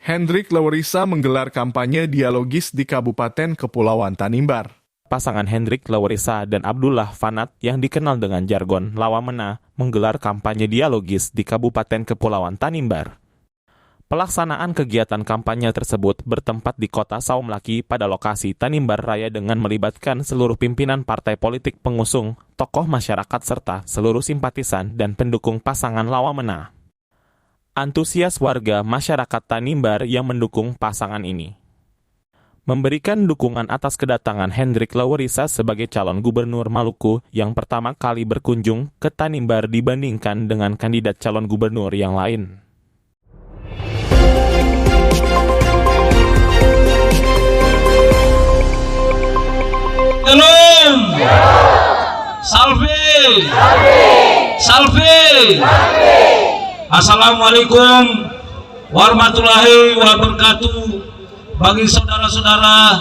Hendrik Lewerisa menggelar kampanye dialogis di Kabupaten Kepulauan Tanimbar. Pasangan Hendrik Lewerisa dan Abdullah Fanat yang dikenal dengan jargon Lawamena menggelar kampanye dialogis di Kabupaten Kepulauan Tanimbar. Pelaksanaan kegiatan kampanye tersebut bertempat di Kota Saumlaki pada lokasi Tanimbar Raya dengan melibatkan seluruh pimpinan partai politik pengusung, tokoh masyarakat serta seluruh simpatisan dan pendukung pasangan Lawamena. Antusias warga masyarakat Tanimbar yang mendukung pasangan ini memberikan dukungan atas kedatangan Hendrik Lewerisa sebagai calon gubernur Maluku yang pertama kali berkunjung ke Tanimbar dibandingkan dengan kandidat calon gubernur yang lain. Shalom. Salve. Salve. Assalamualaikum warahmatullahi wabarakatuh bagi saudara-saudara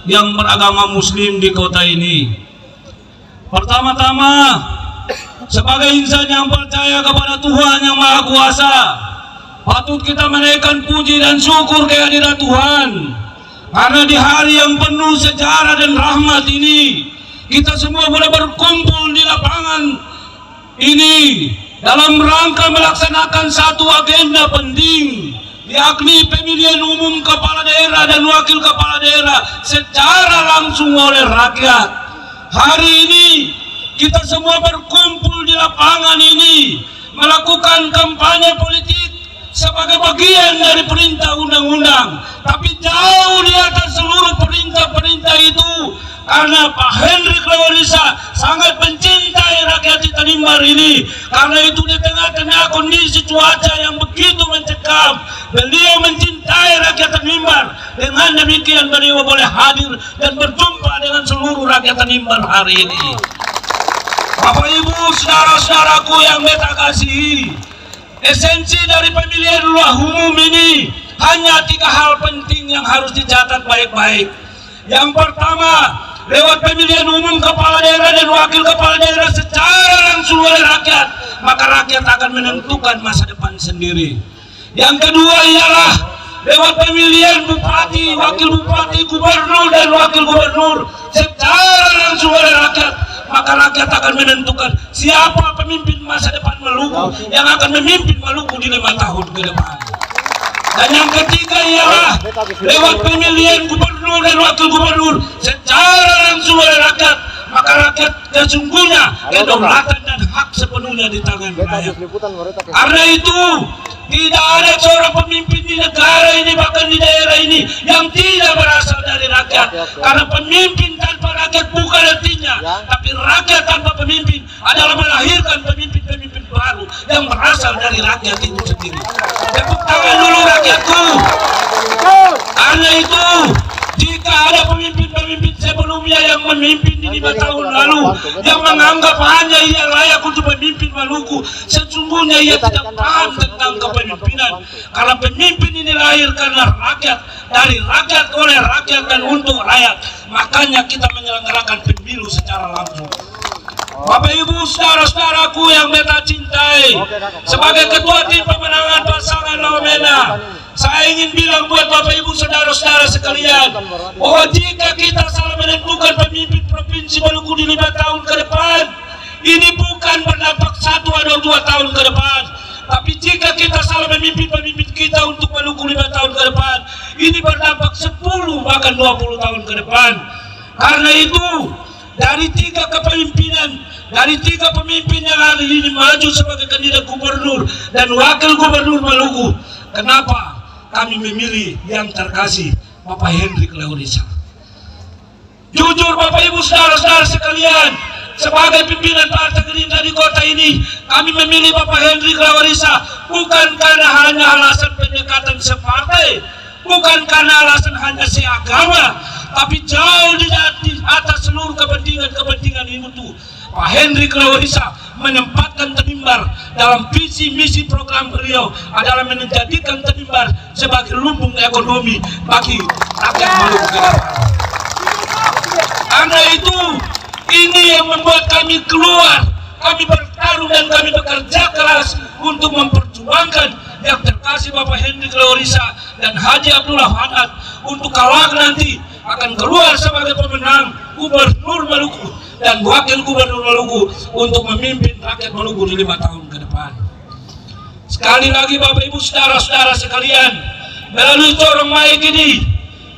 yang beragama muslim di kota ini. Pertama-tama, sebagai insan yang percaya kepada Tuhan yang Maha Kuasa, patut kita menaikkan puji dan syukur kehadirat Tuhan. Karena di hari yang penuh sejarah dan rahmat ini, kita semua boleh berkumpul di lapangan ini dalam rangka melaksanakan satu agenda penting, yakni pemilihan umum kepala daerah dan wakil kepala daerah secara langsung oleh rakyat. Hari ini kita semua berkumpul di lapangan ini melakukan kampanye politik sebagai bagian dari perintah undang-undang, tapi jauh di atas seluruh perintah-perintah itu, karena Pak Hendrik Lewerisa sangat mencintai rakyat di Tanimbar ini. Karena itu di tengah-tengah kondisi cuaca yang begitu mencekam, beliau mencintai rakyat Tanimbar. Dengan demikian beliau boleh hadir dan berjumpa dengan seluruh rakyat Tanimbar hari ini. Bapak Ibu, saudara-saudaraku yang beta kasihi, esensi dari pemilihan umum ini hanya 3 hal penting yang harus dicatat baik-baik. Yang pertama, lewat pemilihan umum kepala daerah dan wakil kepala daerah secara langsung oleh rakyat, maka rakyat akan menentukan masa depan sendiri. Yang kedua ialah lewat pemilihan bupati, wakil bupati, gubernur dan wakil gubernur secara langsung oleh rakyat, maka rakyat akan menentukan siapa pemimpin masa depan Maluku yang akan memimpin Maluku di 5 tahun ke depan. Dan yang ketiga ialah lewat pemilihan gubernur dan wakil gubernur secara langsung oleh rakyat, maka rakyat sesungguhnya kedaulatan dan hak sepenuhnya di tangan rakyat. Karena itu tidak ada seorang pemimpin di negara ini, bahkan di daerah ini, yang tidak berasal dari rakyat. Karena pemimpin tanpa rakyat bukan artinya, tapi rakyat tanpa pemimpin adalah melahirkan pemimpin-pemimpin baru yang berasal dari rakyat itu sendiri. Tepuk tangan dulu rakyatku. Karena itu, jika ada pemimpin-pemimpin sebelumnya yang memimpin di 5 tahun lalu, yang menganggap hanya ia layak untuk memimpin Maluku, sesungguhnya ia tidak paham tentang kepemimpinan. Karena pemimpin ini lahir karena rakyat, dari rakyat, oleh rakyat, dan untuk rakyat. Makanya kita menyelenggarakan pemilu secara langsung. Bapak Ibu, saudara-saudaraku yang beta cintai, sebagai ketua tim pemenangan pasangan Lawamena, saya ingin bilang buat Bapak Ibu, saudara-saudara sekalian, bahwa jika kita salah menentukan pemimpin Provinsi Maluku di 5 tahun ke depan, ini bukan berdampak 1 atau 2 tahun ke depan. Tapi jika kita salah memimpin pemimpin kita untuk Maluku 5 tahun ke depan, ini berdampak 10 bahkan 20 tahun ke depan. Karena itu, dari 3 kepemimpinan, dari 3 pemimpin yang hari ini maju sebagai kandidat gubernur dan wakil gubernur Maluku, kenapa kami memilih yang terkasih, Bapak Hendrik Lewerisa? Jujur Bapak Ibu, saudara-saudara sekalian, sebagai pimpinan Partai Gerindra di kota ini, kami memilih Bapak Hendrik Lewerisa bukan karena hanya alasan pendekatan separtai, bukan karena alasan hanya seagama, tapi jauh di atas seluruh kepentingan itu. Pak Hendrik Lewarisa menempatkan Tanimbar dalam visi misi program beliau adalah menjadikan Tanimbar sebagai lumbung ekonomi bagi rakyat Maluku ke depan. Karena itu ini yang membuat kami keluar, kami bertarung dan kami bekerja keras untuk memperjuangkan yang terkasih Bapak Hendrik Lewarisa dan Haji Abdullah Fanat untuk kelak nanti akan keluar sebagai pemenang Gubernur Maluku dan Wakil Gubernur Maluku untuk memimpin rakyat Maluku di 5 tahun ke depan. Sekali lagi Bapak Ibu saudara-saudara sekalian, melalui corong mic ini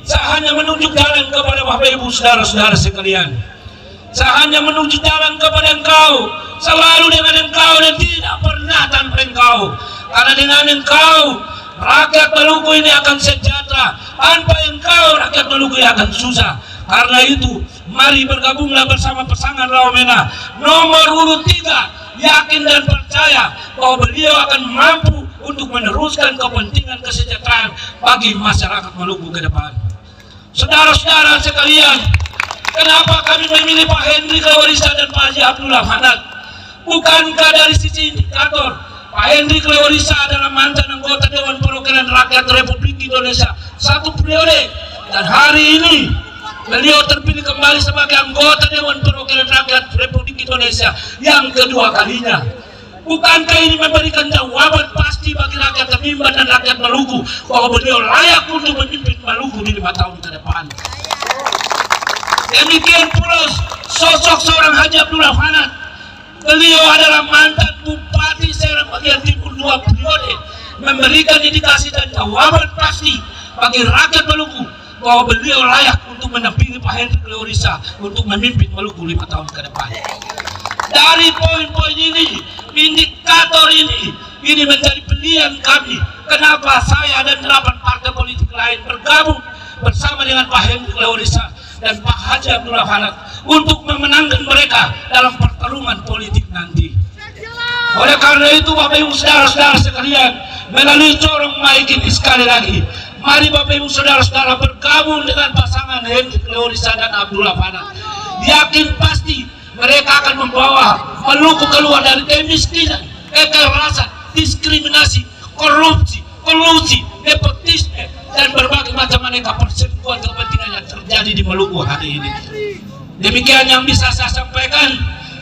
saya hanya menunjuk jalan kepada Bapak Ibu saudara-saudara sekalian. Saya hanya menunjuk jalan kepada engkau, selalu dengan engkau dan tidak pernah tanpa engkau. Karena dengan engkau rakyat Maluku ini akan sejahtera, tanpa engkau rakyat Maluku ini akan susah. Karena itu mari bergabunglah bersama pasangan Rawamena nomor urut 3, yakin dan percaya bahwa beliau akan mampu untuk meneruskan kepentingan kesejahteraan bagi masyarakat Maluku ke depan. Saudara-saudara sekalian, kenapa kami memilih Pak Hendrik Lewarisa dan Pak Haji Abdullah Fanat? Bukankah dari sisi indikator Pak Hendrik Lewarisa adalah mantan anggota Dewan Perwakilan Rakyat Republik Indonesia 1 periode, dan hari ini beliau terpilih kembali sebagai anggota Dewan Perwakilan Rakyat Republik Indonesia yang kedua kalinya. Bukankah ini memberikan jawaban pasti bagi rakyat Tanimbar dan rakyat Maluku bahwa beliau layak untuk memimpin Maluku di 5 tahun ke depan? Demikian pula sosok seorang Haji Abdullah Fanat. Beliau adalah mantan Bupati Serang bagian Timur 2 periode, memberikan indikasi dan jawaban pasti bagi rakyat Maluku bahwa beliau layak untuk mendampingi Pak Hendrik Lewarisa untuk memimpin Maluku 5 tahun ke depan. Dari poin-poin ini, indikator ini menjadi pilihan kami. Kenapa saya dan 8 partai politik lain bergabung bersama dengan Pak Hendrik Lewarisa dan Pak Haji Abdullah Fanat untuk memenangkan mereka dalam pertarungan politik nanti. Oleh karena itu Bapak Ibu saudara-saudara sekalian, melalui corong mic ini sekali lagi, mari Bapak Ibu saudara-saudara bergabung dengan pasangan Hendrik Lewarisa dan Abdullah Fanat. Yakin pasti mereka akan membawa Maluku keluar dari kemiskinan, kekerasan, diskriminasi, korupsi, kolusi, nepotisme, dan berbagai macam aneka perselingkuhan kepentingan yang terjadi di Maluku hari ini. Demikian yang bisa saya sampaikan.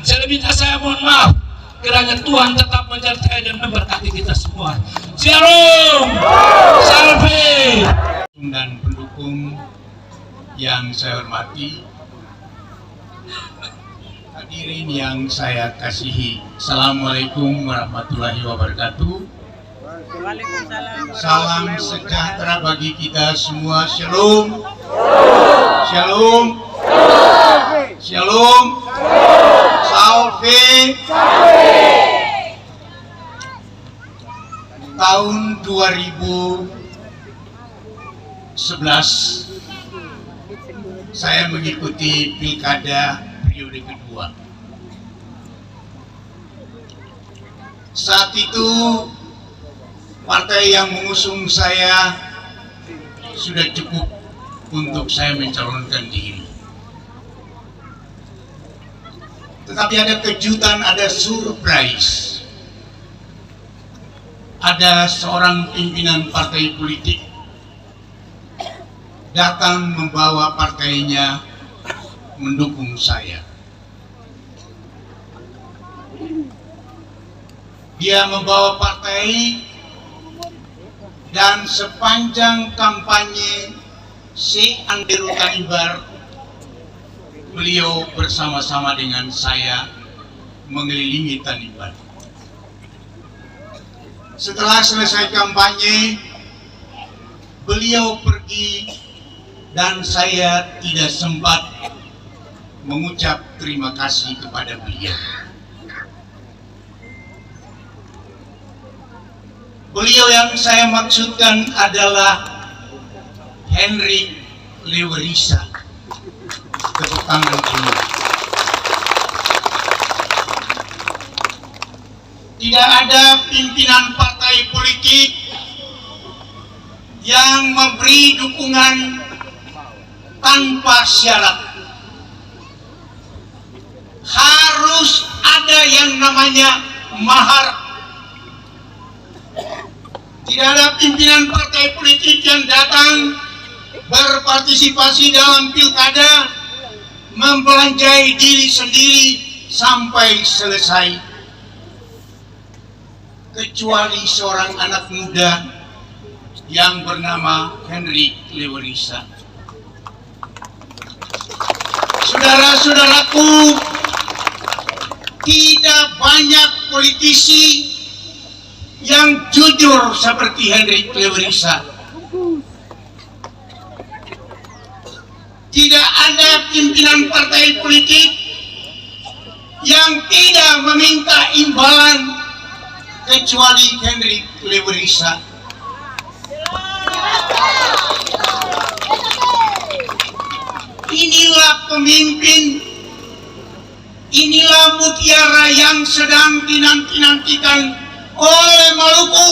Selebihnya saya mohon maaf. Kiranya Tuhan tetap menyertai dan memberkati kita semua. Shalom, salve. Dan pendukung yang saya hormati, hadirin yang saya kasihi, Assalamualaikum warahmatullahi wabarakatuh. Salam sejahtera bagi kita semua. Shalom, shalom, shalom, salve. Tahun 2011 saya mengikuti pilkada periode kedua. Saat itu partai yang mengusung saya sudah cukup untuk saya mencalonkan diri. Tetapi ada kejutan, ada surprise. Ada seorang pimpinan partai politik datang membawa partainya mendukung saya. Dia membawa partai dan sepanjang kampanye Andero Tanimbar, beliau bersama-sama dengan saya mengelilingi Tanimbar. Setelah selesai kampanye, beliau pergi dan saya tidak sempat mengucap terima kasih kepada beliau. Beliau yang saya maksudkan adalah Hendrik Lewarisa. Tepuk tangan dulu. Tidak ada pimpinan partai politik yang memberi dukungan tanpa syarat. Harus ada yang namanya mahar. Tidak ada pimpinan partai politik yang datang berpartisipasi dalam pilkada membelanjai diri sendiri sampai selesai, kecuali seorang anak muda yang bernama Henry Lewerisa. Saudara-saudaraku, tidak banyak politisi yang jujur seperti Henry Lewerisa. Tidak ada pimpinan partai politik yang tidak meminta imbalan kecuali Henry Lewerisa. Inilah pemimpin, inilah mutiara yang sedang dinanti-nantikan oleh Maluku.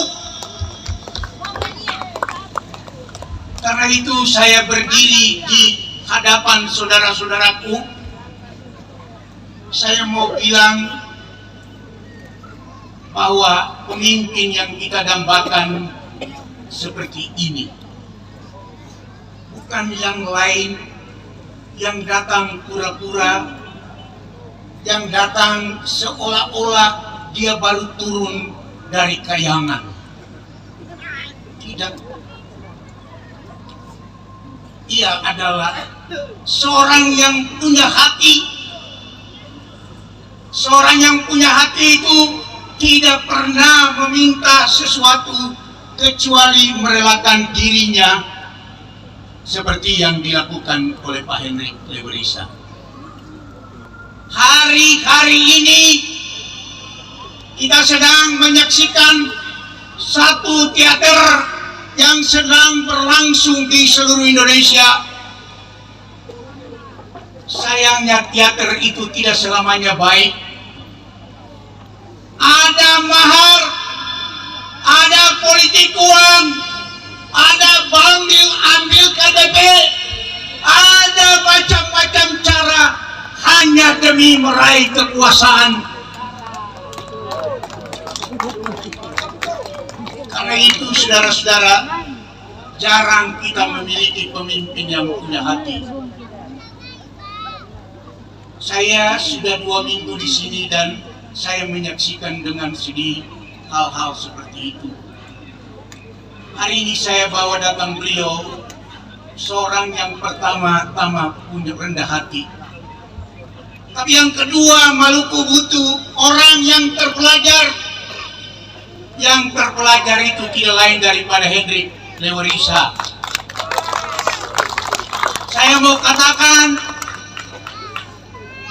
Karena itu saya berdiri di hadapan saudara-saudaraku. Saya mau bilang bahwa pemimpin yang kita dambakan seperti ini, bukan yang lain yang datang pura-pura, yang datang seolah-olah dia baru turun dari kayangan. Tidak. Ia adalah seorang yang punya hati. Seorang yang punya hati itu tidak pernah meminta sesuatu kecuali merelakan dirinya, seperti yang dilakukan oleh Pak Henry Lewerisa. Hari-hari ini kita sedang menyaksikan satu teater yang sedang berlangsung di seluruh Indonesia. Sayangnya teater itu tidak selamanya baik. Ada mahar, ada politik uang, ada ambil KTP, ada macam-macam cara hanya demi meraih kekuasaan. Karena itu saudara-saudara, jarang kita memiliki pemimpin yang punya hati. Saya sudah 2 minggu di sini dan saya menyaksikan dengan sedih hal-hal seperti itu. Hari ini saya bawa datang beliau, seorang yang pertama-tama punya rendah hati. Tapi yang kedua, Maluku butuh orang yang terpelajar. Yang terpelajar itu tidak lain daripada Henry Lewerisa. Saya mau katakan,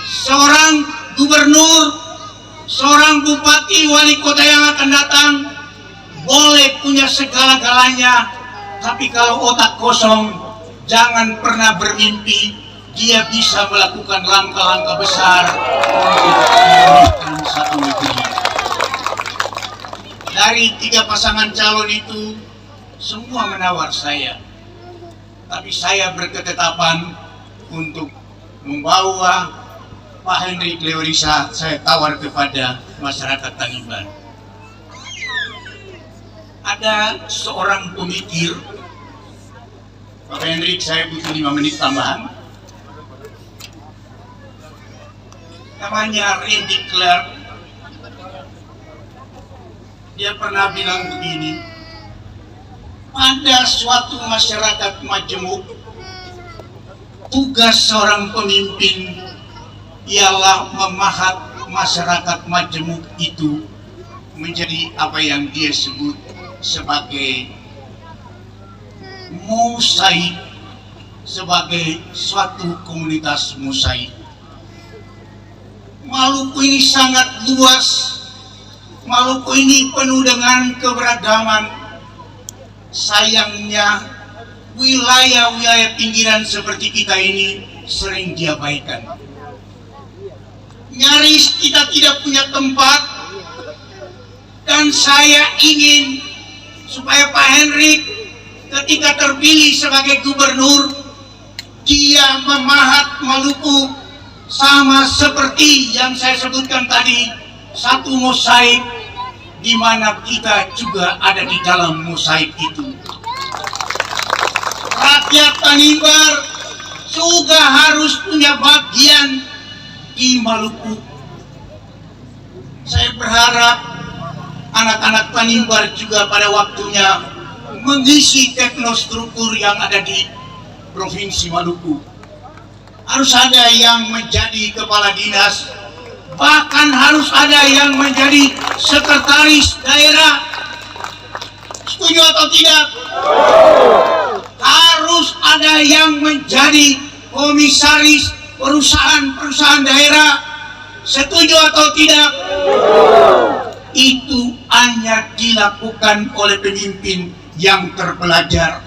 seorang gubernur, seorang bupati, wali kota yang akan datang boleh punya segala-galanya, tapi kalau otak kosong, jangan pernah bermimpi dia bisa melakukan langkah-langkah besar untuk membangun satu negeri. Dari 3 pasangan calon itu, semua menawar saya, tapi saya berketetapan untuk membawa Pak Henry Lewerisa. Saya tawar kepada masyarakat Tanimbar. Ada seorang pemikir, Pak Henry, saya butuh 5 menit tambahan. Namanya Randy Clark. Dia pernah bilang begini, pada suatu masyarakat majemuk, tugas seorang pemimpin ialah memahat masyarakat majemuk itu menjadi apa yang dia sebut sebagai mosaik, sebagai suatu komunitas mosaik. Maluku ini sangat luas. Maluku ini penuh dengan keberagaman. Sayangnya wilayah-wilayah pinggiran seperti kita ini sering diabaikan. Nyaris kita tidak punya tempat. Dan saya ingin supaya Pak Henry ketika terpilih sebagai gubernur dia memahat Maluku sama seperti yang saya sebutkan tadi, satu mosaik di mana kita juga ada di dalam mosaik itu. Rakyat Tanimbar juga harus punya bagian di Maluku. Saya berharap anak-anak Tanimbar juga pada waktunya mengisi teknostruktur yang ada di Provinsi Maluku. Harus ada yang menjadi kepala dinas, bahkan harus ada yang menjadi sekretaris daerah. Setuju atau tidak? Harus ada yang menjadi komisaris perusahaan-perusahaan daerah. Setuju atau tidak? Itu hanya dilakukan oleh pemimpin yang terpelajar.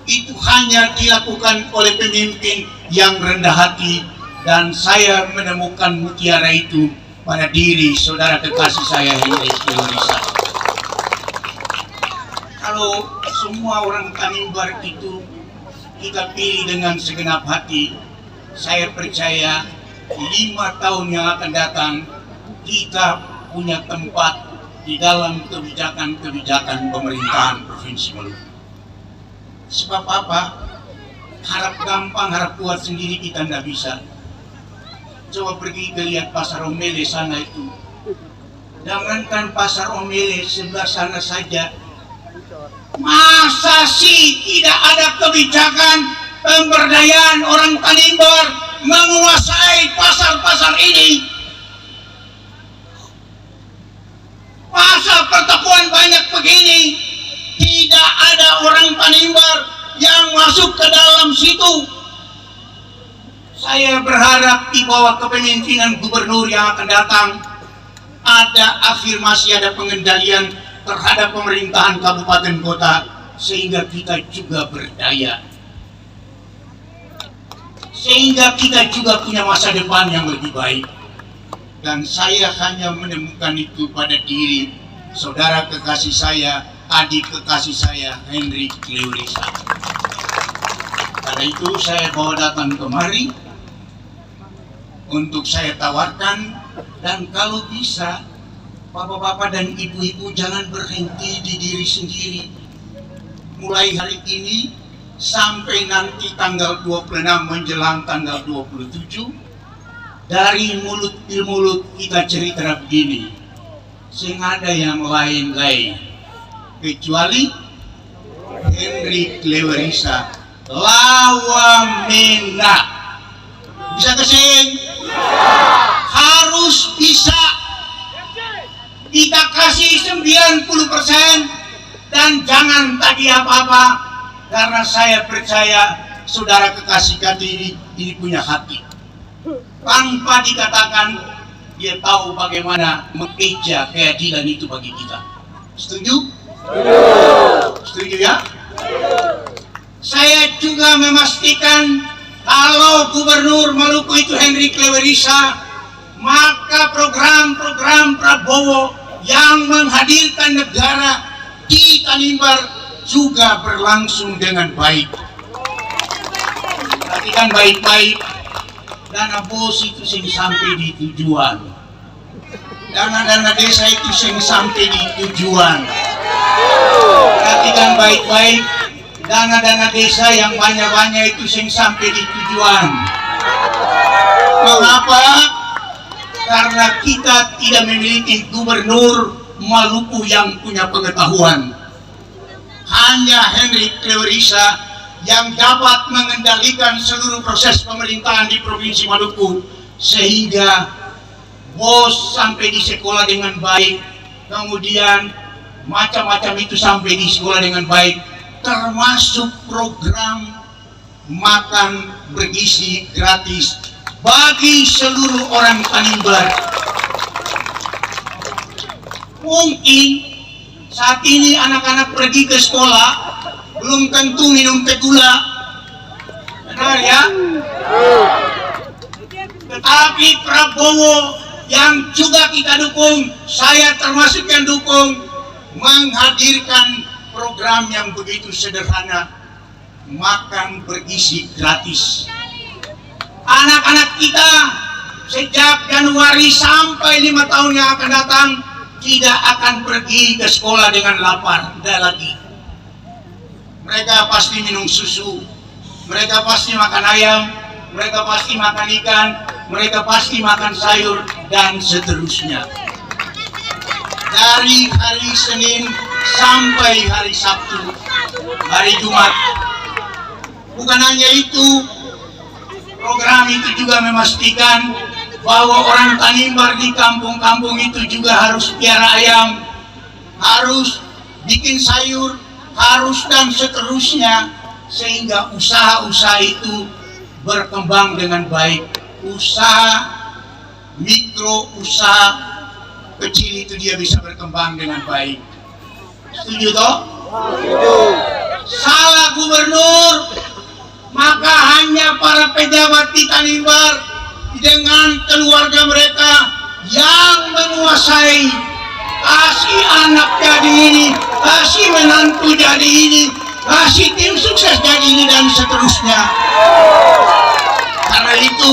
Itu hanya dilakukan oleh pemimpin yang rendah hati, dan saya menemukan mutiara itu pada diri saudara kekasih saya Hendrik Lewerisa. Kalau semua orang Tanimbar itu kita pilih dengan segenap hati, saya percaya 5 tahun yang akan datang kita punya tempat di dalam kebijakan-kebijakan pemerintahan Provinsi Maluku. Sebab apa? Harap gampang, harap kuat sendiri kita tidak bisa. Coba pergi ke lihat pasar Omele sana itu. Jangankan pasar Omele sebelah sana saja. Masa sih tidak ada kebijakan pemberdayaan orang Tanimbar menguasai pasar-pasar ini? Masa pertemuan banyak begini, tidak ada orang Tanimbar yang masuk ke dalam situ? Saya berharap di bawah kepemimpinan gubernur yang akan datang ada afirmasi, ada pengendalian terhadap pemerintahan kabupaten kota, sehingga kita juga berdaya, sehingga kita juga punya masa depan yang lebih baik. Dan saya hanya menemukan itu pada diri saudara kekasih saya, adik kekasih saya Hendrik Lewerisa. Karena itu saya bawa datang kemari untuk saya tawarkan, dan kalau bisa bapak-bapak dan ibu-ibu jangan berhenti di diri sendiri. Mulai hari ini sampai nanti tanggal 26 menjelang tanggal 27, dari mulut ke mulut kita cerita begini, sing ada yang lain-lain kecuali Hendrik Lewerisa Lawamena. Bisa kesing? Harus bisa. Kita kasih 90% dan jangan tadi apa-apa, karena saya percaya saudara kekasih hati ini punya hati. Tanpa dikatakan, dia tahu bagaimana mengeja keadilan itu bagi kita. Setuju? Setuju ya? Saya juga memastikan kalau Gubernur Maluku itu Hendrik Lewerisa, maka program-program Prabowo yang menghadirkan negara di Tanimbar juga berlangsung dengan baik. Perhatikan baik-baik. Dana bos itu sing sampai di tujuan, dana desa itu sing sampai di tujuan. Perhatikan baik-baik, dana desa yang banyak-banyak itu sing sampai di tujuan. Mengapa? Karena kita tidak memiliki gubernur Maluku yang punya pengetahuan. Hanya Hendrik Lewerisa yang dapat mengendalikan seluruh proses pemerintahan di Provinsi Maluku, sehingga bos sampai di sekolah dengan baik, kemudian macam-macam itu sampai di sekolah dengan baik, termasuk program makan bergizi gratis bagi seluruh orang Tanimbar. Mungkin saat ini anak-anak pergi ke sekolah belum tentu minum teh gula, benar ya? Tetapi Prabowo yang juga kita dukung, saya termasuk yang dukung, menghadirkan program yang begitu sederhana, makan bergizi gratis. Anak-anak kita sejak Januari sampai 5 tahun yang akan datang tidak akan pergi ke sekolah dengan lapar, tidak lagi. Mereka pasti minum susu, mereka pasti makan ayam, mereka pasti makan ikan, mereka pasti makan sayur, dan seterusnya. Dari hari Senin sampai hari Sabtu, hari Jumat. Bukan hanya itu, program itu juga memastikan bahwa orang Tanimbar di kampung-kampung itu juga harus piara ayam, harus bikin sayur, harus dan seterusnya, sehingga usaha-usaha itu berkembang dengan baik. Usaha mikro, usaha kecil itu dia bisa berkembang dengan baik. Setuju toh? Salah gubernur, maka hanya para pejabat di Tanimbar dengan keluarga mereka yang menguasai. Kasih anak jadi ini, kasih menantu jadi ini, kasih tim sukses jadi ini, dan seterusnya. Karena itu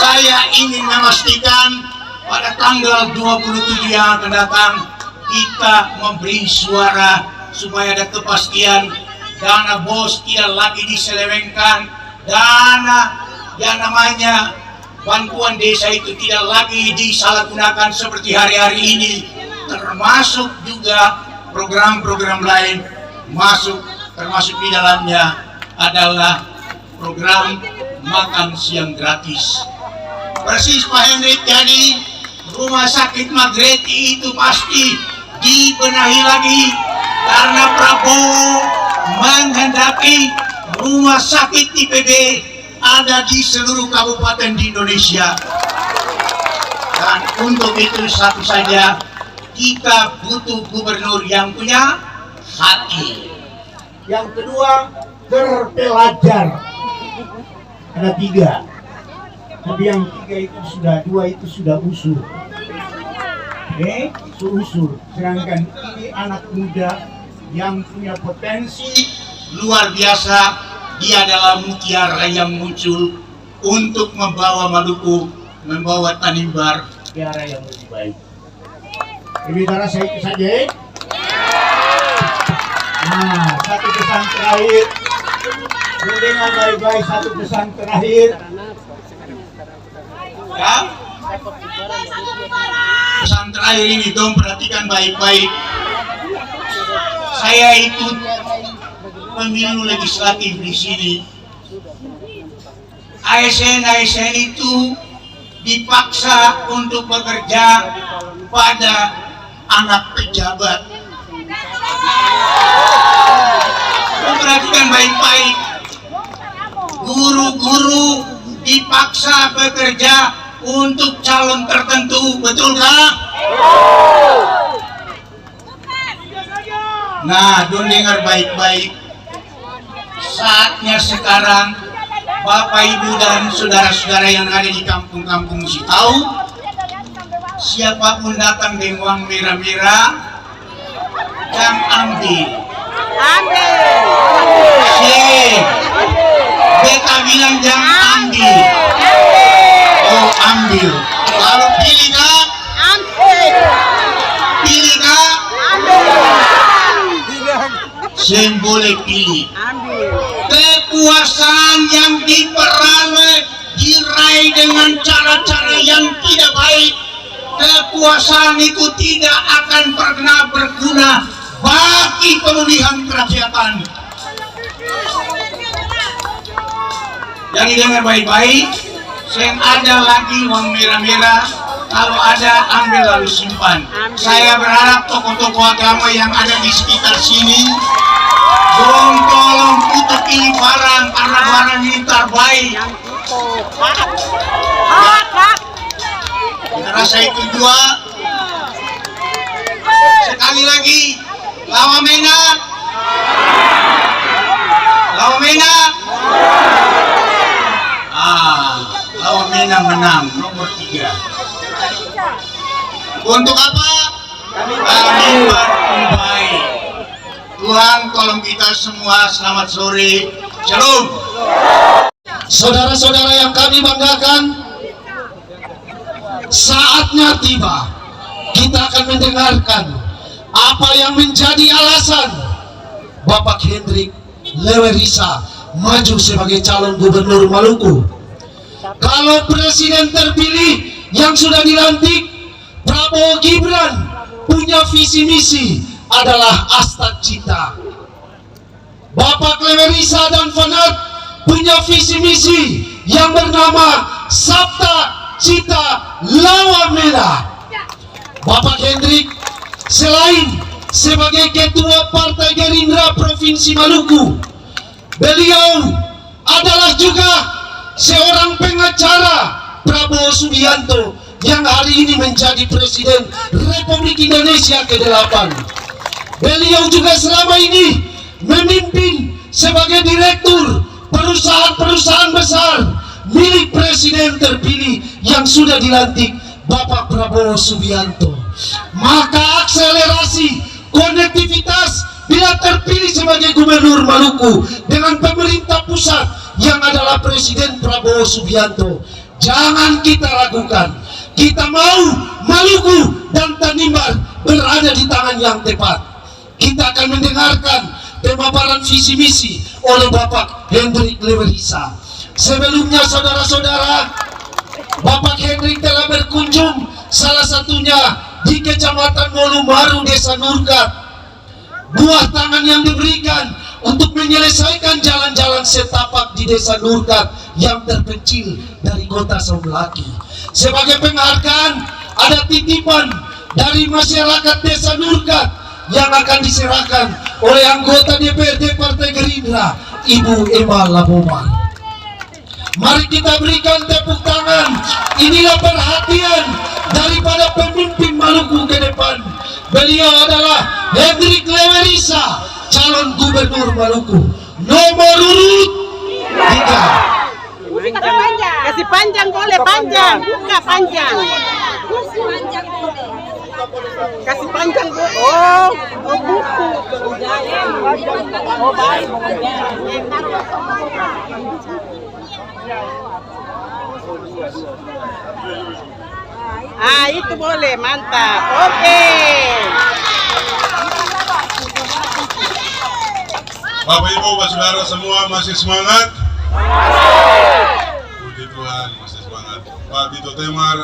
saya ingin memastikan pada tanggal 27 yang akan datang kita memberi suara supaya ada kepastian. Dana BOS tidak lagi diselewengkan, dana yang namanya bantuan desa itu tidak lagi disalahgunakan seperti hari-hari ini, termasuk juga program-program lain masuk, termasuk di dalamnya adalah program makan siang gratis. Persis Pak Hendrik, jadi rumah sakit Magreti itu pasti dibenahi lagi karena Prabowo menghendaki rumah sakit IPB ada di seluruh kabupaten di Indonesia. Dan untuk itu satu saja, kita butuh gubernur yang punya hati. Yang kedua, terpelajar. Ada 3, tapi yang 3 itu sudah, 2 itu sudah usul. Itu usul. Sedangkan ini anak muda yang punya potensi luar biasa. Dia adalah mutiara yang muncul untuk membawa Maluku, membawa Tanimbar ke arah yang lebih baik. Bicara saya itu saja. Nah, satu pesan terakhir. Dengar baik-baik, satu pesan terakhir. Ya? Pesan terakhir ini dong, perhatikan baik-baik. Saya ikut pemilu legislatif di sini. ASN itu dipaksa untuk bekerja pada anak pejabat. Perhatikan baik-baik. Guru-guru dipaksa bekerja untuk calon tertentu, betulkah? Nah, dengar baik-baik. Saatnya sekarang Bapak, Ibu, dan saudara-saudara yang ada di kampung-kampung mesti tahu, siapapun datang dengan uang merah-merah, jangan ambil. Beta bilang jangan ambil. Oh, ambil. Lalu pilih kah? Pilih kah? Saya boleh pilih. Kekuasaan yang diperoleh diraih dengan cara-cara yang tidak baik. Kekuasaan itu tidak akan pernah berguna bagi pemulihan kerakyatan. Jadi dengar baik-baik, saya ada lagi uang merah-merah, kalau ada ambil lalu simpan. Saya berharap tokoh-tokoh agama yang ada di sekitar sini tolong kita pilih barang, karena barang ini terbaik. Kita rasa itu dua. Sekali lagi, lawa mena. Lawa mena. Lawa mena menang nomor 3. Untuk apa? Tanimbar baik. Tuhan tolong kita semua, selamat sore, shalom. Saudara-saudara yang kami banggakan, saatnya tiba. Kita akan mendengarkan apa yang menjadi alasan Bapak Hendrik Lewerisa maju sebagai calon gubernur Maluku. Kalau presiden terpilih yang sudah dilantik, Prabowo Gibran, punya visi misi adalah Asta Cita. Bapak Lewerisa dan Fanat punya visi misi yang bernama Sabta Cita Lawa Merah. Bapak Hendrik selain sebagai Ketua Partai Gerindra Provinsi Maluku, beliau adalah juga seorang pengacara Prabowo Subianto yang hari ini menjadi Presiden Republik Indonesia ke-8. Beliau juga selama ini memimpin sebagai direktur perusahaan-perusahaan besar milik Presiden terpilih yang sudah dilantik, Bapak Prabowo Subianto. Maka akselerasi konektivitas bila terpilih sebagai Gubernur Maluku dengan pemerintah pusat yang adalah Presiden Prabowo Subianto, jangan kita ragukan. Kita mau Maluku dan Tanimbar berada di tangan yang tepat. Kita akan mendengarkan pemaparan visi misi oleh Bapak Hendrik Lewerisa. Sebelumnya saudara-saudara, Bapak Hendrik telah berkunjung salah satunya di Kecamatan Molumaru, Desa Nurkat. Buah tangan yang diberikan untuk menyelesaikan jalan-jalan setapak di Desa Nurkat yang terpencil dari kota Saumlaki. Sebagai penghargaan, ada titipan dari masyarakat Desa Nurkat yang akan diserahkan oleh anggota DPRD Partai Gerindra, Ibu Emma Labomar. Mari kita berikan tepuk tangan. Inilah perhatian daripada pemimpin Maluku ke depan. Beliau adalah Hendrik Lewerisa, calon gubernur Maluku, nomor urut 3. Kasih panjang boleh, panjang, buka panjang. Kasih panjang boleh. Oh buku. Oh baik. Itu boleh, mantap. Oke. Bapak Ibu, saudara semua masih semangat? Puji Tuhan, masih semangat. Pak Bito Temar,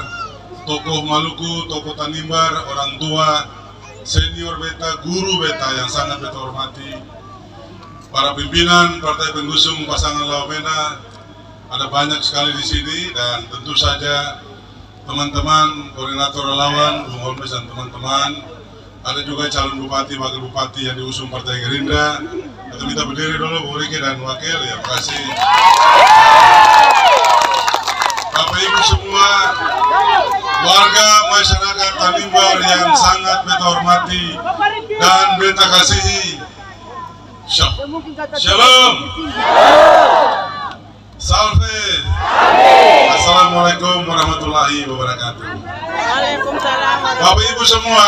tokoh Maluku, tokoh Tanimbar, orang tua, senior beta, guru beta yang sangat beta hormati, para pimpinan partai pengusung pasangan Lawamena, ada banyak sekali di sini, dan tentu saja teman-teman koordinator relawan, Bung Holmes dan teman-teman, ada juga calon bupati, wakil bupati yang diusung Partai Gerindra. Kita minta berdiri dulu, Bu Riki dan Wakil, ya, terima kasih. Bapak Ibu semua, warga masyarakat Tanimbar yang sangat beta hormati dan beta kasihi. Shalom. Salve. Assalamualaikum warahmatullahi wabarakatuh. Waalaikumsalam. Bapak Ibu semua,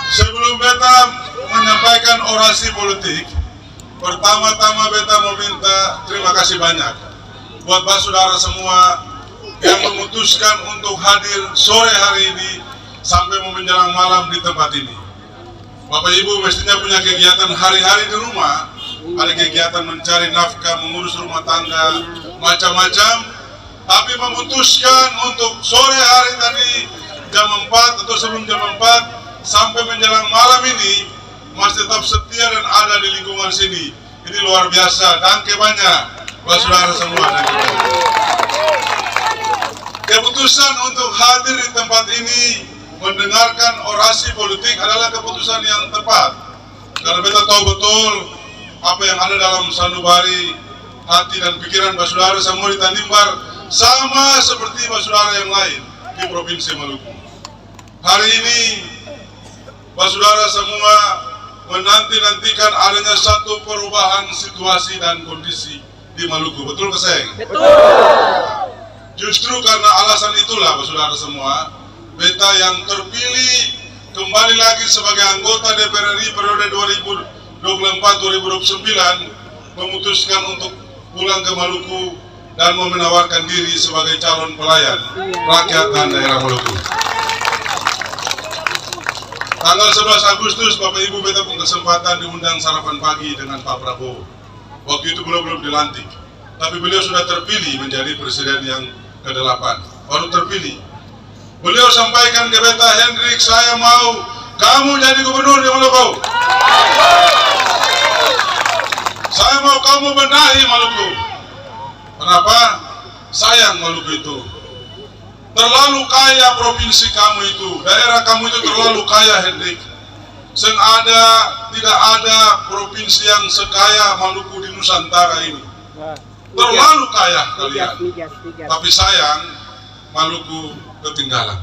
sebelum beta menyampaikan orasi politik, pertama-tama beta mau minta terima kasih banyak buat saudara semua yang memutuskan untuk hadir sore hari ini sampai mau menjelang malam di tempat ini. Bapak Ibu mestinya punya kegiatan hari-hari di rumah, ada kegiatan mencari nafkah, mengurus rumah tangga, macam-macam, tapi memutuskan untuk sore hari tadi jam 4 atau sebelum jam 4 sampai menjelang malam ini masih tetap setia dan ada di lingkungan sini. Ini luar biasa, danke banyak buat saudara semua. Keputusan untuk hadir di tempat ini mendengarkan orasi politik adalah keputusan yang tepat, karena kita tahu betul apa yang ada dalam sanubari hati dan pikiran saudara semua di Tanimbar, sama seperti saudara yang lain di Provinsi Maluku. Hari ini saudara semua menanti-nantikan adanya satu perubahan situasi dan kondisi di Maluku, betul ke Seng? Betul. Justru karena alasan itulah saudara semua, beta yang terpilih kembali lagi sebagai anggota DPR RI periode 24/2029 memutuskan untuk pulang ke Maluku dan mau menawarkan diri sebagai calon pelayan rakyat dan daerah Maluku. Tanggal 11 Agustus Bapak Ibu beta pun kesempatan diundang sarapan pagi dengan Pak Prabowo. Waktu itu belum dilantik, tapi beliau sudah terpilih menjadi presiden yang ke-8, baru terpilih. Beliau sampaikan ke beta, Hendrik, saya mau kamu jadi gubernur di Maluku. Saya mau kamu benahi Maluku. Kenapa? Sayang Maluku itu terlalu kaya, provinsi kamu itu, daerah kamu itu terlalu kaya, Hendrik. Tidak ada provinsi yang sekaya Maluku di Nusantara ini. Terlalu kaya kalian. Tapi sayang, Maluku ketinggalan.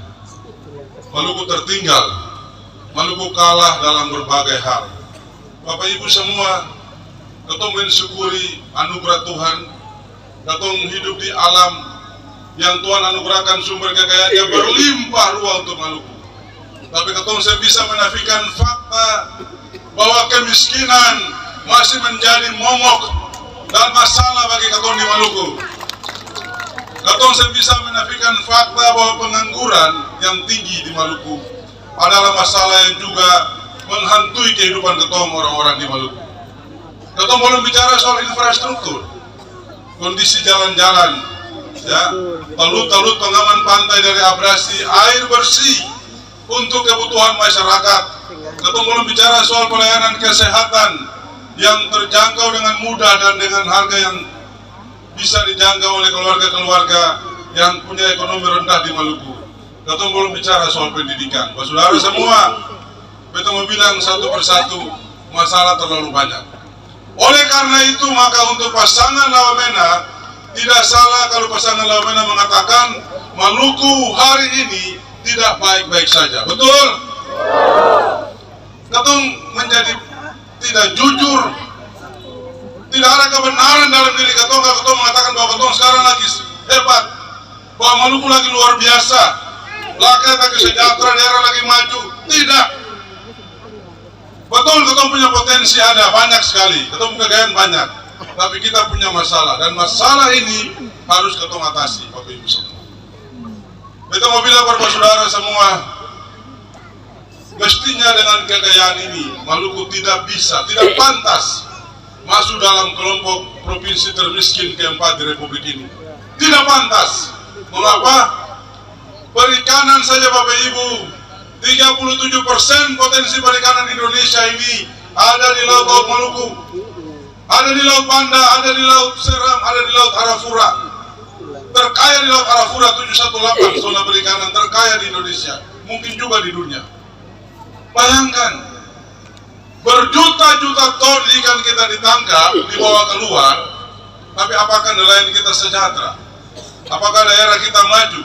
Maluku tertinggal. Maluku kalah dalam berbagai hal. Bapak Ibu semua, katong mensyukuri anugerah Tuhan. Katong hidup di alam yang Tuhan anugerahkan sumber kekayaan yang berlimpah ruah untuk Maluku. Tapi katong saya bisa menafikan fakta bahwa kemiskinan masih menjadi momok dan masalah bagi katong di Maluku. Katong saya bisa menafikan fakta bahwa pengangguran yang tinggi di Maluku adalah masalah yang juga menghantui kehidupan katong orang-orang di Maluku. Katong belum bicara soal infrastruktur, kondisi jalan-jalan, ya, talut-talut pengaman pantai dari abrasi, air bersih untuk kebutuhan masyarakat. Katong belum bicara soal pelayanan kesehatan yang terjangkau dengan mudah dan dengan harga yang bisa dijangkau oleh keluarga-keluarga yang punya ekonomi rendah di Maluku. Katong belum bicara soal pendidikan. Pak saudara semua, beta mau bilang satu persatu, masalah terlalu banyak. Oleh karena itu maka untuk pasangan Lawamena tidak salah kalau pasangan Lawamena mengatakan Maluku hari ini tidak baik-baik saja. Betul? Katong menjadi tidak jujur, tidak ada kebenaran dalam diri katong. Katong mengatakan bahwa katong sekarang lagi hebat, bahwa Maluku lagi luar biasa, rakyat lagi sejahtera, daerah lagi maju. Tidak. Betul, katong punya potensi ada banyak sekali, katong kekayaan banyak, tapi kita punya masalah, dan masalah ini harus katong atasi, Bapak Ibu semua. Kita mau bilang kepada saudara semua, mestinya dengan kekayaan ini Maluku tidak bisa, tidak pantas masuk dalam kelompok provinsi termiskin keempat di Republik ini. Tidak pantas. Mengapa? Perikanan saja Bapak Ibu, 37% potensi perikanan Indonesia ini ada di Laut Maluku, ada di Laut Banda, ada di Laut Seram, ada di Laut Arafura. Terkaya di Laut Arafura 718 zona perikanan terkaya di Indonesia, mungkin juga di dunia. Bayangkan, berjuta-juta ton ikan kita ditangkap, dibawa keluar, tapi apakah nelayan kita sejahtera? Apakah daerah kita maju?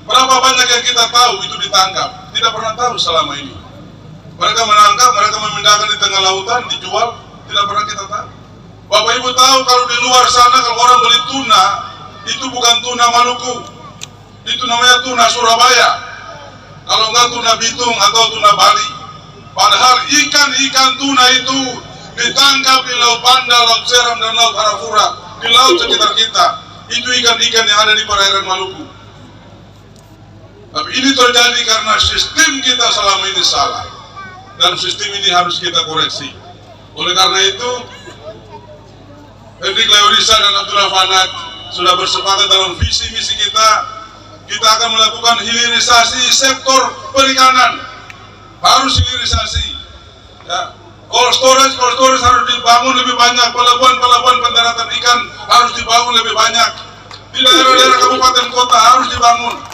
Berapa banyak yang kita tahu itu ditangkap? Tidak pernah tahu selama ini. Mereka menangkap, mereka memindahkan di tengah lautan, dijual, tidak pernah kita tahu. Bapak Ibu tahu kalau di luar sana kalau orang beli tuna, itu bukan tuna Maluku, itu namanya tuna Surabaya. Kalau enggak tuna Bitung atau tuna Bali. Padahal ikan-ikan tuna itu ditangkap di Laut Banda, Laut Seram, dan Laut Arafura, di laut sekitar kita. Itu ikan-ikan yang ada di perairan Maluku. Tapi ini terjadi karena sistem kita selama ini salah, dan sistem ini harus kita koreksi. Oleh karena itu, Hendrik Leorisa dan Abdullah Fanat sudah bersepakat dalam visi misi kita akan melakukan hilirisasi sektor perikanan. Harus hilirisasi. Ya. Cold storage harus dibangun lebih banyak, pelabuhan pendaratan ikan harus dibangun lebih banyak. Di daerah-daerah kabupaten kota harus dibangun.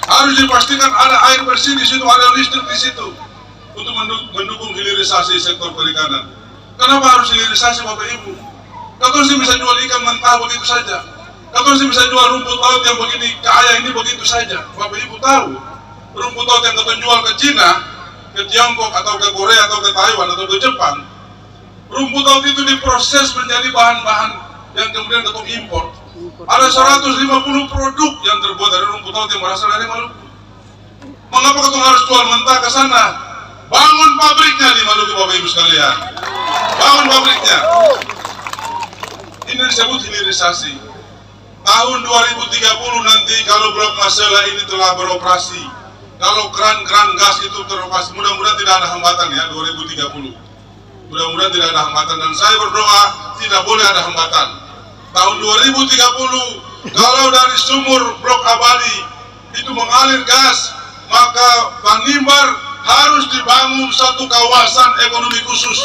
Harus dipastikan ada air bersih di situ, ada listrik di situ untuk mendukung hilirisasi sektor perikanan. Kenapa harus hilirisasi Bapak Ibu? Katong sih bisa jual ikan mentah begitu saja. Katong sih bisa jual rumput laut yang begini kaya ini begitu saja. Bapak Ibu tahu, rumput laut yang katong jual ke Cina, ke Tiongkok atau ke Korea atau ke Taiwan atau ke Jepang, rumput laut itu diproses menjadi bahan-bahan yang kemudian katong impor. Ada 150 produk yang terbuat dari rumput laut yang berasal dari Maluku. Mengapa katong harus jual mentah ke sana? bangun pabriknya di Maluku, Bapak Ibu sekalian. Bangun pabriknya. Ini disebut hilirisasi. Tahun 2030 nanti kalau blok Masela ini telah beroperasi, kalau kran-kran gas itu teroperasi, mudah-mudahan tidak ada hambatan ya 2030. Mudah-mudahan tidak ada hambatan, dan saya berdoa tidak boleh ada hambatan. Tahun 2030 kalau dari sumur blok Abadi itu mengalir gas, maka Tanimbar harus dibangun satu kawasan ekonomi khusus.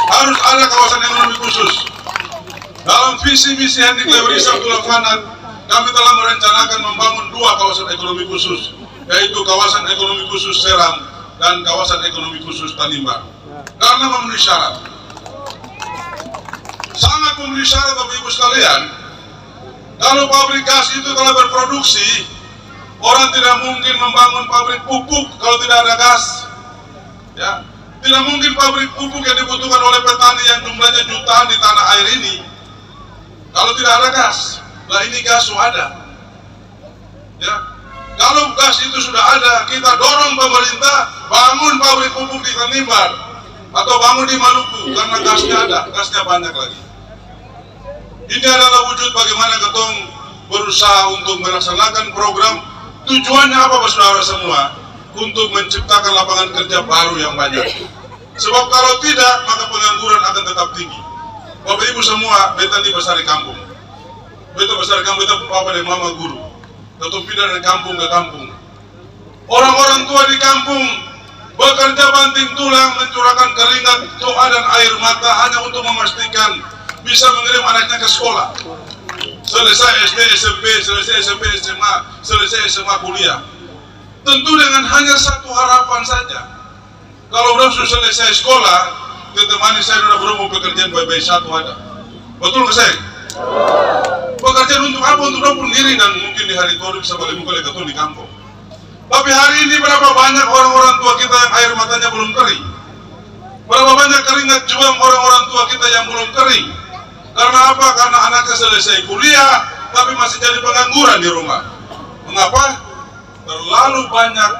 Harus ada kawasan ekonomi khusus. Dalam visi misi Hendrik Lewerisa Abdullah Fanat, kami telah merencanakan membangun 2 kawasan ekonomi khusus, yaitu kawasan ekonomi khusus Seram dan kawasan ekonomi khusus Tanimbar. Karena memenuhi syarat. Sangat memenuhi syarat, Bapak Ibu sekalian. Kalau pabrik gas itu telah berproduksi, orang tidak mungkin membangun pabrik pupuk kalau tidak ada gas. Ya, tidak mungkin pabrik pupuk yang dibutuhkan oleh petani yang jumlahnya jutaan di tanah air ini kalau tidak ada gas. Lah ini gas sudah ada. Ya, kalau gas itu sudah ada, kita dorong pemerintah bangun pabrik pupuk di Tanimbar atau bangun di Maluku, karena gasnya ada, gasnya banyak lagi. Ini adalah wujud bagaimana Ketong berusaha untuk melaksanakan program. Tujuannya apa, Pak Saudara semua? Untuk menciptakan lapangan kerja baru yang banyak. Sebab kalau tidak, maka pengangguran akan tetap tinggi. Bapak Ibu semua, beta di besar di kampung. Beta besar di kampung, beta papa dan mama guru. Ketong pindah dari kampung ke kampung. Orang-orang tua di kampung bekerja banting tulang, mencurahkan keringat, doa dan air mata hanya untuk memastikan bisa mengirim anaknya ke sekolah. Selesai SD, SMP, selesai SMP, SMA, selesai SMA, kuliah. Tentu dengan hanya satu harapan saja. Kalau udah selesai sekolah, ditemani saya sudah berumur pekerjaan baik-baik satu ada. Betul ke saya? Pekerjaan untuk apa? Untuk dapur diri, dan mungkin di hari tua bisa balik muka lekat di kampung. Tapi hari ini berapa banyak orang-orang tua kita yang air matanya belum kering? Berapa banyak keringat juang orang-orang tua kita yang belum kering? Karena apa? Karena anaknya selesai kuliah, tapi masih jadi pengangguran di rumah. Mengapa? Terlalu banyak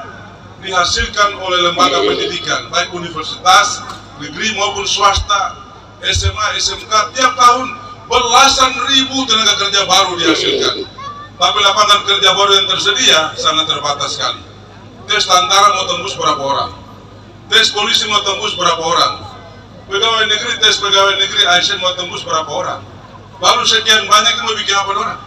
dihasilkan oleh lembaga pendidikan, baik universitas, negeri maupun swasta, SMA, SMK, tiap tahun belasan ribu tenaga kerja baru dihasilkan. Tapi lapangan kerja baru yang tersedia sangat terbatas sekali. Tes tentara mau tembus berapa orang? Tes polisi mau tembus berapa orang? Pegawai negeri, tes pegawai negeri ASN mau tembus berapa orang? Baru sekian banyak itu mau bikin apa orang?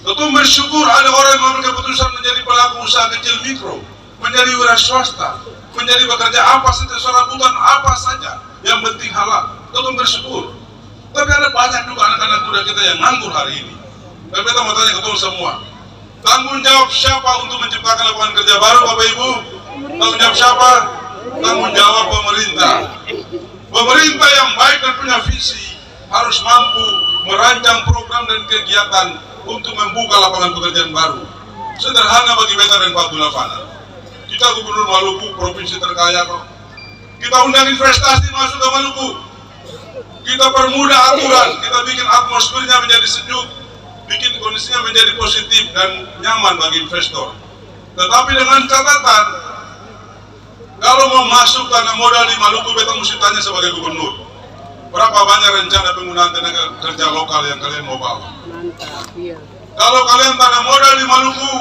Tentu bersyukur ada orang yang mengambil keputusan menjadi pelaku usaha kecil mikro, menjadi wira swasta, menjadi bekerja apa saja, serabutan apa saja, yang penting halal. Tentu bersyukur. Tapi ada banyak juga anak-anak muda kita yang nganggur hari ini. Dan kita mau tanya ke teman semua, tanggung jawab siapa untuk menciptakan lapangan kerja baru, Bapak Ibu? Tanggung jawab siapa? Tanggung jawab pemerintah. Pemerintah yang baik dan punya visi harus mampu merancang program dan kegiatan untuk membuka lapangan pekerjaan baru. Sederhana bagi beta dan Pak Abdullah Fanat. Kita Gubernur Maluku, provinsi terkaya kok. Kita undang investasi masuk ke Maluku. Kita permudah aturan, kita bikin atmosfernya menjadi sejuk, bikin kondisinya menjadi positif dan nyaman bagi investor. Tetapi dengan catatan, kalau mau masuk tanah modal di Maluku, beta mesti tanya sebagai gubernur, berapa banyak rencana penggunaan tenaga kerja lokal yang kalian mau bawa? Kalau kalian tanah modal di Maluku,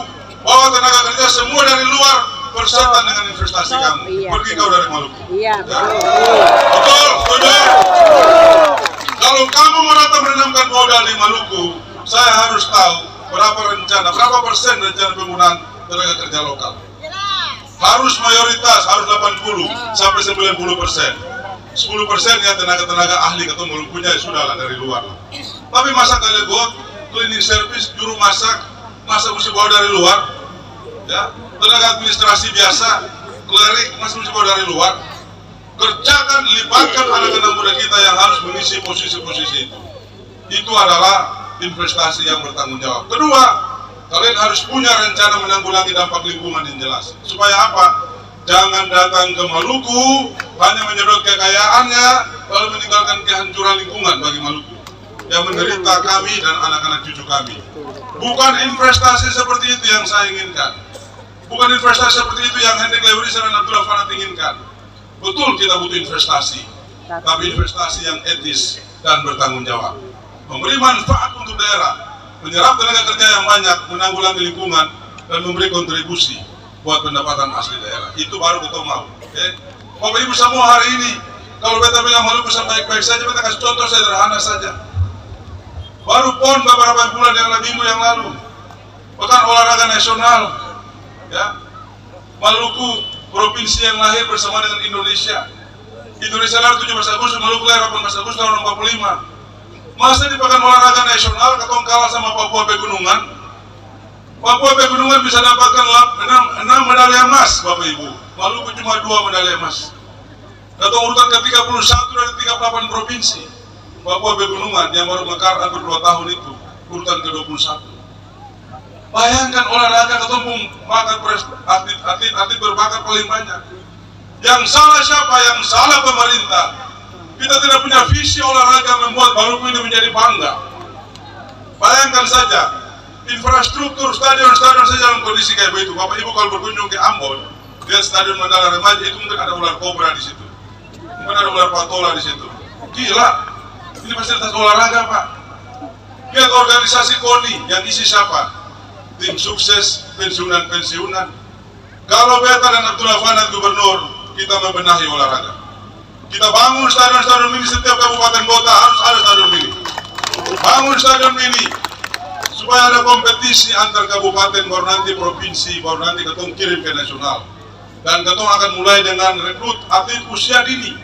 bawa tenaga kerja semua dari luar, berserta dengan investasi kamu. Pergi kau dari Maluku. Iya, betul, setuju? Kalau kamu mau datang menanamkan modal di Maluku, saya harus tahu berapa persen rencana penggunaan tenaga kerja lokal. Harus mayoritas, harus 80 sampai 90%. 10% ya tenaga-tenaga ahli ketemu punya sudahlah dari luar. Tapi masa kalegot, cleaning service, juru masak, masa mesti bawa dari luar? Ya, tenaga administrasi biasa, klerik, masa mesti bawa dari luar? Kerjakan, libatkan anak-anak muda kita yang harus mengisi posisi-posisi itu. Itu adalah investasi yang bertanggung jawab. Kedua, kalian harus punya rencana menanggulangi dampak lingkungan yang jelas. Supaya apa? Jangan datang ke Maluku hanya menyedot kekayaannya lalu meninggalkan kehancuran lingkungan bagi Maluku yang menderita kami dan anak-anak cucu kami. Bukan investasi seperti itu yang saya inginkan. Bukan investasi seperti itu yang Hendrik Lewerisa dan Abdullah Fanat inginkan. Betul kita butuh investasi, tapi investasi yang etis dan bertanggung jawab. Memberi manfaat untuk daerah, menyerap tenaga kerja yang banyak, menanggulangi lingkungan, dan memberi kontribusi buat pendapatan asli daerah. Itu baru kita mau. Bapak Ibu semua, hari ini kalau beta bilang Maluku baik-baik saja, beta kasih contoh sederhana saja. Baru PON beberapa bulan minggu yang lalu, Pekan Olahraga Nasional, ya, Maluku provinsi yang lahir bersama dengan Indonesia. Indonesia lahir 17 Agustus, Maluku lahir 18 Agustus tahun 45. Masa di Pekan Olahraga Nasional ketong kalah sama Papua Pegunungan. Papua Pegunungan bisa dapatkan 6 medali emas, Bapak Ibu. Maluku cuma 2 medali emas. Ketong urutan ke-31 dari 38 provinsi. Papua Pegunungan yang baru mekar hampir 2 tahun itu, urutan ke-21. Bayangkan olahraga ketemu bakat atlet berbakat paling banyak. Yang salah siapa? Yang salah pemerintah. Kita tidak punya visi olahraga membuat Maluku ini menjadi bangga. Bayangkan saja, infrastruktur stadion-stadion saja dalam kondisi kayak begitu. Bapak Ibu kalau berkunjung ke Ambon, lihat Stadion Mandala Remaja, itu mungkin ada ular kobra di situ, mungkin ada ular patola di situ. Gila, ini fasilitas olahraga Pak. Lihat organisasi KONI yang isi siapa? Tim sukses pensiunan. Kalau beta dan Abdullah Fanat gubernur, kita membenahi olahraga. Kita bangun stadion-stadion mini setiap kabupaten kota, harus ada stadion mini. Bangun stadion mini supaya ada kompetisi antar kabupaten, baru nanti provinsi, baru nanti ketong kirim ke nasional. Dan ketong akan mulai dengan rekrut atlet usia dini.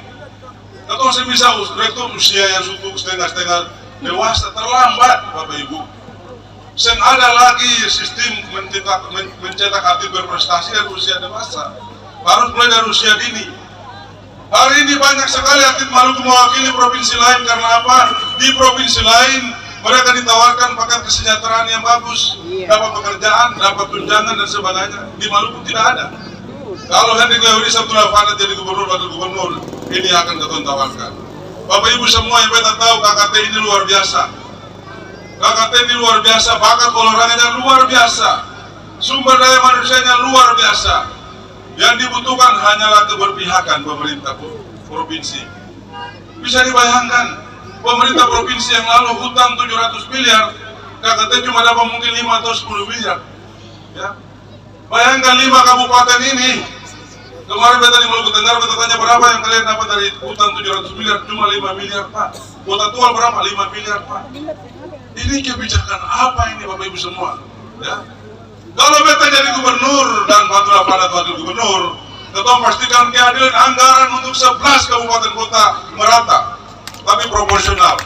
Ketong bisa rekrut usia yang sudah setengah-setengah dewasa, terlambat Bapak Ibu. Sen ada lagi sistem mencetak atlet berprestasi dari usia dewasa. Harus mulai dari usia dini. Hari ini banyak sekali atlet Maluku mewakili provinsi lain karena apa? Di provinsi lain mereka ditawarkan paket kesejahteraan yang bagus, dapat pekerjaan, dapat tunjangan dan sebagainya. Di Maluku tidak ada. Kalau Hendrik Lewerisa Abdullah Fanat jadi gubernur, wakil gubernur, ini akan ketong tawarkan. Bapak Ibu semua yang beta tahu, KKT ini luar biasa. KKT ini luar biasa, bakat olahraganya luar biasa, sumber daya manusianya luar biasa. Yang dibutuhkan hanyalah keberpihakan pemerintah provinsi. Bisa dibayangkan, pemerintah provinsi yang lalu hutang 700 miliar, KKT cuma dapat mungkin 5 atau 10 miliar. Ya. Bayangkan 5 kabupaten ini. Kemarin beta di Maluku Tenggara, beta tanya berapa yang kalian dapat dari hutang 700 miliar, cuma 5 miliar Pak. Kota Tual berapa? 5 miliar Pak. Ini kebijakan apa ini Bapak Ibu semua? Ya. Kalau beta jadi gubernur dan Abdullah Fanat wakil gubernur, ketong pastikan keadilan anggaran untuk 11 kabupaten kota merata, tapi proporsional.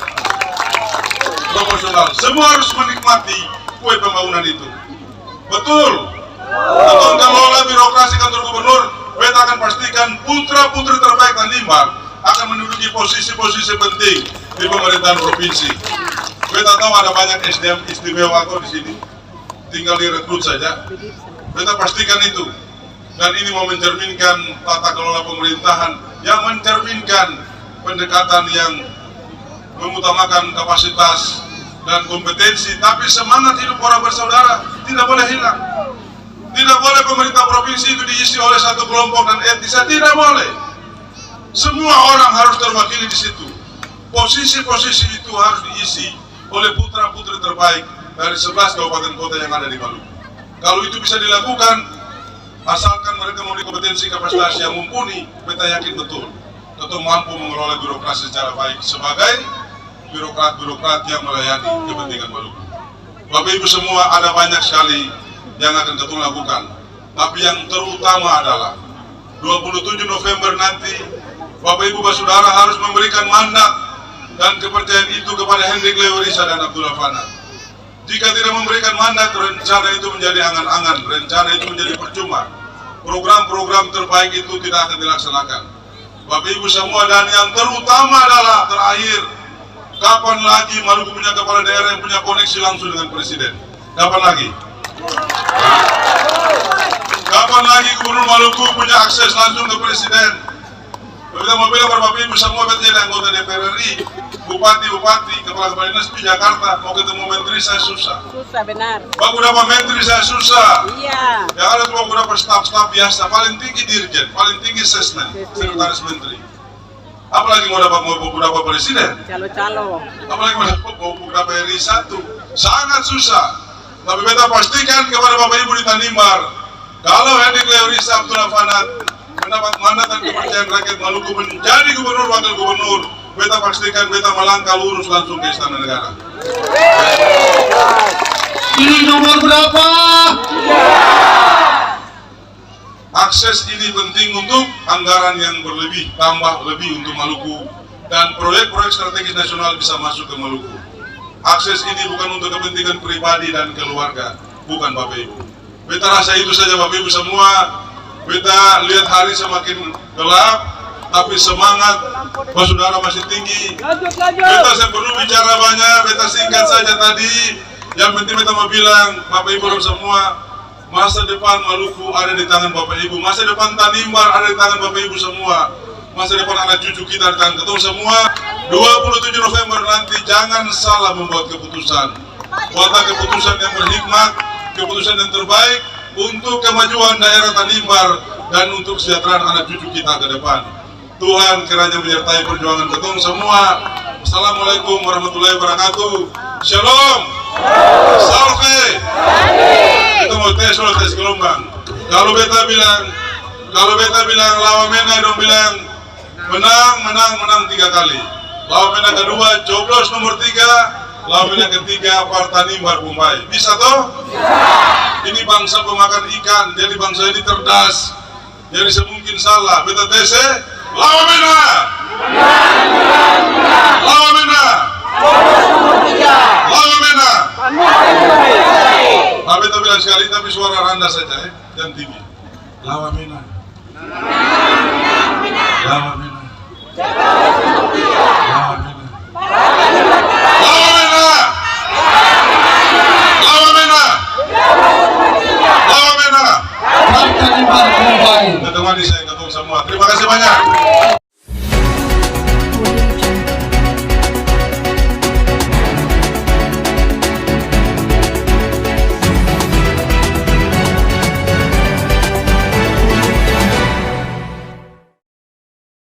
Semua harus menikmati kue pembangunan itu. Betul. Ketong kelola birokrasi kantor gubernur, beta akan pastikan putra-putri terbaik Tanimbar akan menduduki posisi-posisi penting di pemerintahan provinsi. Beta tahu ada banyak SDM istimewa kok di sini. Tinggal direkrut saja. Beta pastikan itu. Dan ini mau mencerminkan tata kelola pemerintahan yang mencerminkan pendekatan yang mengutamakan kapasitas dan kompetensi, tapi semangat hidup orang bersaudara tidak boleh hilang. Tidak boleh pemerintah provinsi itu diisi oleh satu kelompok dan etnis, tidak boleh. Semua orang harus terwakili di situ. Posisi-posisi itu harus diisi oleh putra-putri terbaik dari 11 kabupaten kota yang ada di Maluku. Kalau itu bisa dilakukan, asalkan mereka memiliki kompetensi kapasitas yang mumpuni, beta yakin betul tetap mampu mengelola birokrasi secara baik sebagai birokrat-birokrat yang melayani kepentingan Maluku. Bapak Ibu semua, ada banyak sekali yang akan ketong lakukan, tapi yang terutama adalah 27 November nanti Bapak Ibu Saudara harus memberikan mandat dan kepercayaan itu kepada Hendrik Lewerisa dan Abdullah Fanat. Jika tidak memberikan mandat, rencana itu menjadi angan-angan, rencana itu menjadi percuma. Program-program terbaik itu tidak akan dilaksanakan. Bapak Ibu semua, dan yang terutama adalah terakhir, kapan lagi Maluku punya kepala daerah yang punya koneksi langsung dengan Presiden? Kapan lagi? Kapan lagi Gubernur Maluku punya akses langsung ke Presiden? Kita mau bilang Bapak Ibu semua, jadi anggota DPR RI, bupati-bupati, kepala-kepala dinas di Jakarta, mau ketemu menteri saya susah. Susah benar. Baku dapat menteri saya susah. Iya. Yang ada cuma beberapa staf-staf biasa, paling tinggi dirjen, paling tinggi sesmen, sekretaris menteri. Apalagi mau dapat beberapa presiden, Calo-calo. apalagi mau dapat beberapa RI 1, sangat susah. Tapi beta pastikan kepada Bapak Ibu di Tanimbar, kalau Hendrik Leorisa Abdullah Fanat mendapat mandat dan kepercayaan rakyat Maluku menjadi gubernur wakil gubernur, beta pastikan beta melangkah lurus langsung ke Istana Negara. Ini nomor berapa? Akses ini penting untuk anggaran yang berlebih, tambah lebih untuk Maluku, dan proyek-proyek strategis nasional bisa masuk ke Maluku. Akses ini bukan untuk kepentingan pribadi dan keluarga, bukan Bapak Ibu. Beta rasa itu saja Bapak Ibu semua. Beta lihat hari semakin gelap, tapi semangat saudara masih tinggi. Beta saya perlu bicara banyak, beta singkat saja tadi. Yang penting beta mau bilang, Bapak Ibu semua, masa depan Maluku ada di tangan Bapak Ibu, masa depan Tanimbar ada di tangan Bapak Ibu semua, masa depan anak cucu kita di tangan ketemu semua. 27 November nanti jangan salah membuat keputusan. Buatlah keputusan yang berhikmat, keputusan yang terbaik untuk kemajuan daerah Tanimbar dan untuk kesejahteraan anak cucu kita ke depan. Tuhan kiranya menyertai perjuangan ketemu semua. Assalamualaikum warahmatullahi wabarakatuh. Shalom. Salve. Kita mau tes gelombang. Kalau beta bilang lawan Mena, dong bilang menang 3 kali. Lawan Mena kedua coblos nomor 3, lawan Mena ketiga Partanimbar Mumbai. Bisa toh? Ini bangsa pemakan ikan, jadi bangsa ini cerdas. Jadi semungkin salah. Beta tes lawan Mena. Lawan Mena. Lawan Mena. Nah, beta bilang sekali tapi suara rendah saja dan tinggi. Lawan Mena. Lawan Mena. Lawan Mena. Lawan Mena. Lawan Mena. Lawan Mena. Tanimbar Mumbai. Teman-teman saya ketemu semua. Terima kasih banyak.